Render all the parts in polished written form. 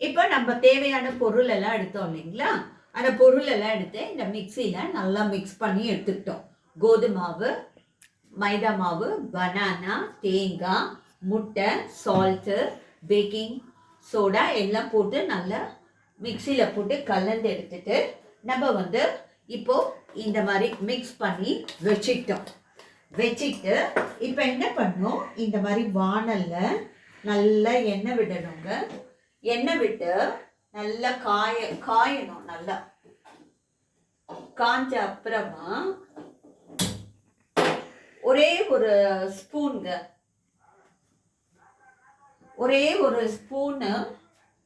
இப்போ நம்ம தேவையான பொருள் எல்லாம் எடுத்தோம் இல்லைங்களா? அந்த பொருள் எல்லாம் எடுத்து இந்த மிக்ஸியில நல்லா மிக்ஸ் பண்ணி எடுத்துக்கிட்டோம். கோதுமை மாவு, மைதா மாவு, பனானா, தேங்காய், முட்டை, சால்ட்டு, பேக்கிங் சோடா எல்லாம் போட்டு நல்லா மிக்ஸியில் போட்டு கலந்து எடுத்துட்டு நம்ம வந்து இப்போ இந்த மாதிரி மிக்ஸ் பண்ணி வச்சுக்கிட்டோம். வச்சுக்கிட்டு இப்போ என்ன பண்ணோம், இந்த மாதிரி வானலில் நல்லா எண்ணெய் விடணுங்க. எண்ணெய் விட்டு நல்லா காயணும். நல்லா காஞ்ச அப்புறமா ஒரே ஒரு ஸ்பூனுங்க, ஒரே ஒரு ஸ்பூனு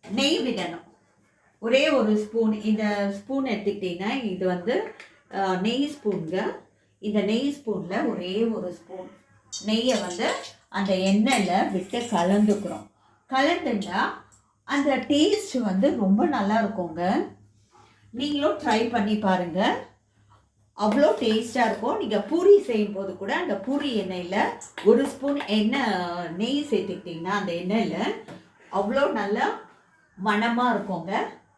நெய் விடணும். ஒரே ஒரு ஸ்பூன், இந்த ஸ்பூன் எடுத்துக்கிட்டிங்கன்னா இது வந்து நெய் ஸ்பூனுங்க. இந்த நெய் ஸ்பூனில் ஒரே ஒரு ஸ்பூன் நெய்யை வந்து அந்த எண்ணெயில் விட்டு கலந்துக்கிறோம். கலந்துட்டா அந்த டேஸ்ட் வந்து ரொம்ப நல்லா இருக்குங்க. நீங்களும் ட்ரை பண்ணி பாருங்கள், அவ்வளோ டேஸ்ட்டாக இருக்கும். நீங்கள் பூரி செய்யும்போது கூட அந்த பூரி எண்ணெயில் ஒரு ஸ்பூன் நெய் சேர்த்துக்கிட்டிங்கன்னா அந்த எண்ணெயில் அவ்வளோ நல்லா மணமாக இருக்குங்க.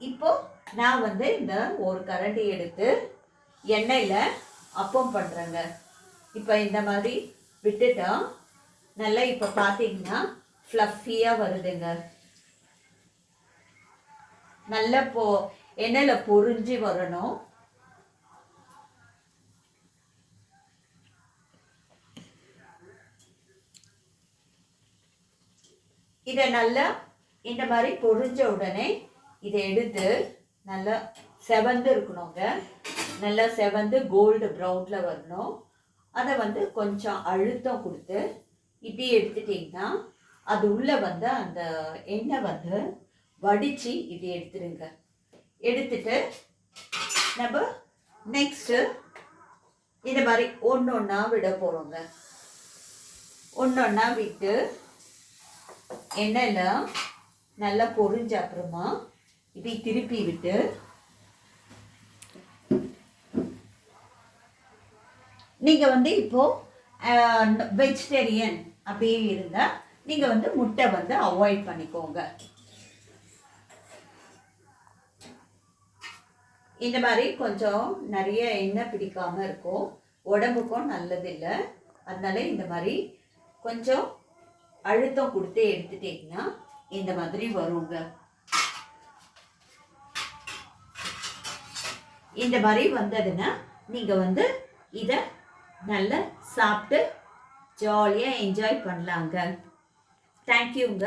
இப்போது நான் வந்து இந்த ஒரு கரண்டி எடுத்து எண்ணெயில் அப்பம் பண்ணுறேங்க. இப்போ இந்த மாதிரி விட்டுட்டா நல்லா இப்போ பார்த்தீங்கன்னா ஃப்ளஃபியாக வருதுங்க. நல்லா எண்ணெயில் பொரிஞ்சு வரணும். இதை நல்லா இந்த மாதிரி பொரிஞ்ச உடனே இதை எடுத்து நல்லா செவந்து இருக்கணுங்க. நல்லா செவந்து கோல்டு ப்ரௌனில் வரணும். அதை வந்து கொஞ்சம் அழுத்தம் கொடுத்து இப்படி எடுத்துட்டிங்கன்னா அது உள்ளே வந்து அந்த எண்ணெய் வந்து வடித்து இப்படி எடுத்துடுங்க. எடுத்துட்டு நம்ம நெக்ஸ்ட்டு இந்த மாதிரி ஒன்று ஒன்றா விட போகிறோங்க. ஒன்று ஒன்றா விட்டு எண்ணெயில் நல்லா பொரிஞ்ச அப்புறமா இப்படி திருப்பி விட்டு நீங்கள் வந்து இப்போது வெஜிடேரியன் அப்படியே இருந்தால் நீங்கள் வந்து முட்டை வந்து அவாய்ட் பண்ணிக்கோங்க. இந்த மாதிரி கொஞ்சம் நிறைய எண்ணெய் பிடிக்காமல் இருக்கும், உடம்புக்கும் நல்லதில்லை. அதனால இந்த மாதிரி கொஞ்சம் அழுத்தம் கொடுத்து எடுத்துட்டிங்கன்னா இந்த மாதிரி வருங்க. இந்த மாதிரி வந்ததுன்னா நீங்கள் வந்து இதை நல்லா சாப்பிட்டு ஜாலியாக என்ஜாய் பண்ணலாங்க. தேங்க்யூங்க.